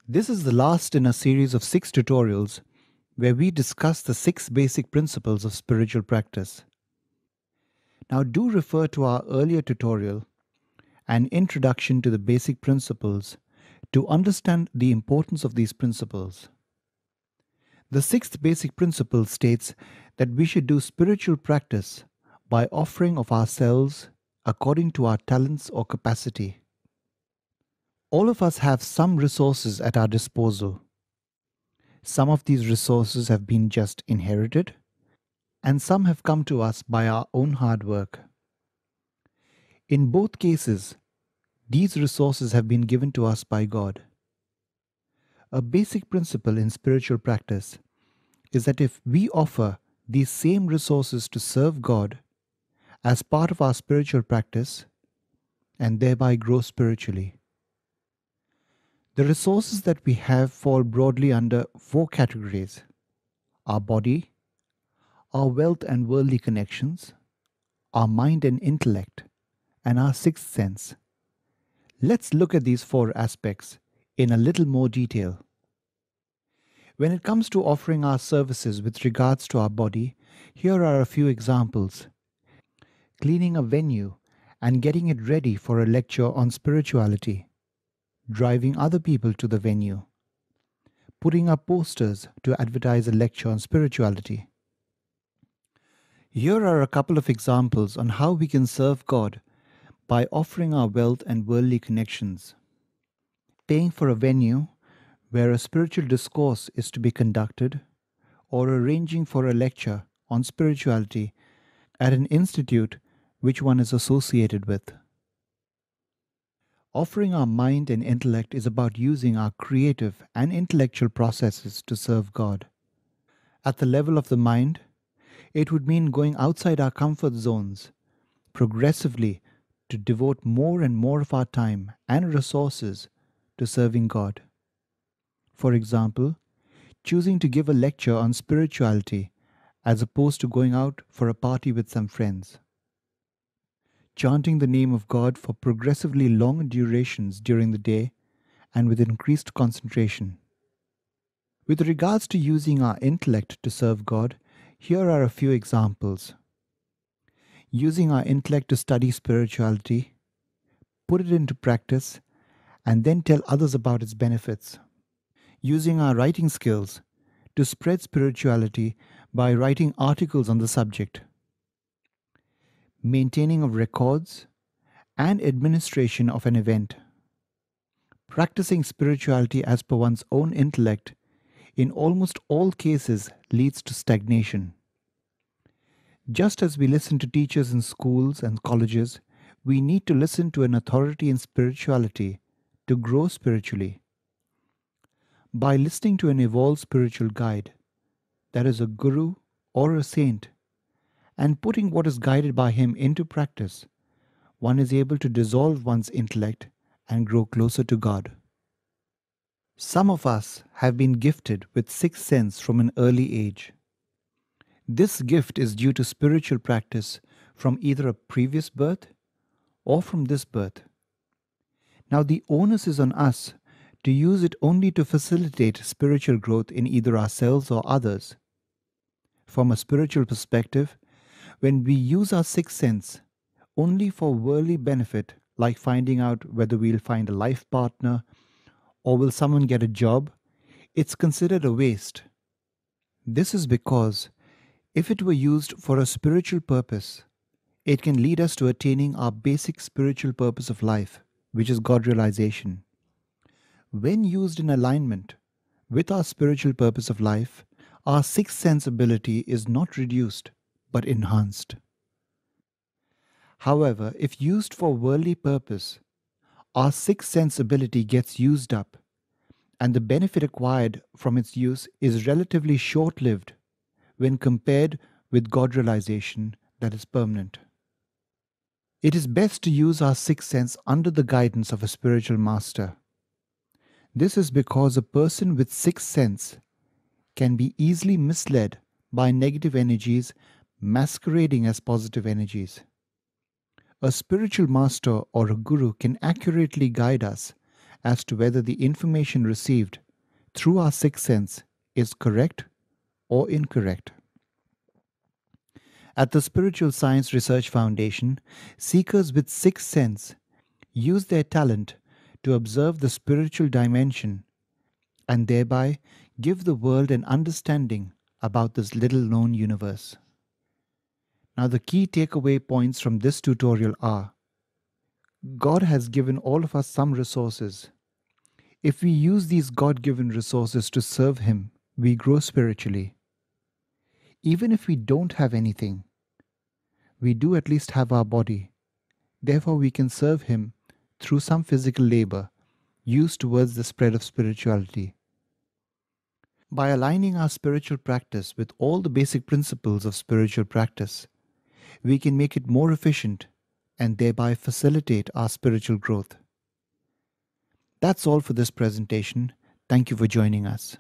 This is the last in a series of 6 tutorials where we discuss the 6 basic principles of spiritual practice. Now, do refer to our earlier tutorial, An Introduction to the Basic Principles, to understand the importance of these principles. The 6th basic principle states that we should do spiritual practice by offering of ourselves according to our talents or capacity. All of us have some resources at our disposal. Some of these resources have been just inherited, and some have come to us by our own hard work. In both cases, these resources have been given to us by God. A basic principle in spiritual practice is that if we offer these same resources to serve God as part of our spiritual practice and thereby grow spiritually, the resources that we have fall broadly under 4 categories: our body, our wealth and worldly connections, our mind and intellect, and our 6th sense. Let's look at these 4 aspects in a little more detail. When it comes to offering our services with regards to our body, here are a few examples. Cleaning a venue and getting it ready for a lecture on spirituality, driving other people to the venue, putting up posters to advertise a lecture on spirituality. Here are a couple of examples on how we can serve God by offering our wealth and worldly connections. Paying for a venue where a spiritual discourse is to be conducted, or arranging for a lecture on spirituality at an institute which one is associated with. Offering our mind and intellect is about using our creative and intellectual processes to serve God. At the level of the mind, it would mean going outside our comfort zones, progressively to devote more and more of our time and resources to serving God. For example, choosing to give a lecture on spirituality as opposed to going out for a party with some friends. Chanting the name of God for progressively long durations during the day and with increased concentration. With regards to using our intellect to serve God, here are a few examples. Using our intellect to study spirituality, put it into practice, and then tell others about its benefits. Using our writing skills to spread spirituality by writing articles on the subject. Maintaining of records and administration of an event. Practicing spirituality as per one's own intellect in almost all cases leads to stagnation. Just as we listen to teachers in schools and colleges, we need to listen to an authority in spirituality to grow spiritually. By listening to an evolved spiritual guide, that is a guru or a saint, and putting what is guided by him into practice, one is able to dissolve one's intellect and grow closer to God. Some of us have been gifted with 6th sense from an early age. This gift is due to spiritual practice from either a previous birth or from this birth. Now the onus is on us to use it only to facilitate spiritual growth in either ourselves or others. From a spiritual perspective, when we use our 6th sense only for worldly benefit, like finding out whether we'll find a life partner or will someone get a job, it's considered a waste. This is because if it were used for a spiritual purpose, it can lead us to attaining our basic spiritual purpose of life, which is God-realisation. When used in alignment with our spiritual purpose of life, our 6th sense ability is not reduced but enhanced. However, if used for worldly purpose, our 6th sense ability gets used up, and the benefit acquired from its use is relatively short-lived when compared with God-realisation that is permanent. It is best to use our 6th sense under the guidance of a spiritual master. This is because a person with 6th sense can be easily misled by negative energies masquerading as positive energies. A spiritual master or a guru can accurately guide us as to whether the information received through our sixth sense is correct or incorrect. At the Spiritual Science Research Foundation, seekers with sixth sense use their talent to observe the spiritual dimension and thereby give the world an understanding about this little known universe. Now, the key takeaway points from this tutorial are: God has given all of us some resources. If we use these God given resources to serve Him, we grow spiritually. Even if we don't have anything, we do at least have our body. Therefore, we can serve Him through some physical labor used towards the spread of spirituality. By aligning our spiritual practice with all the basic principles of spiritual practice, we can make it more efficient and thereby facilitate our spiritual growth. That's all for this presentation. Thank you for joining us.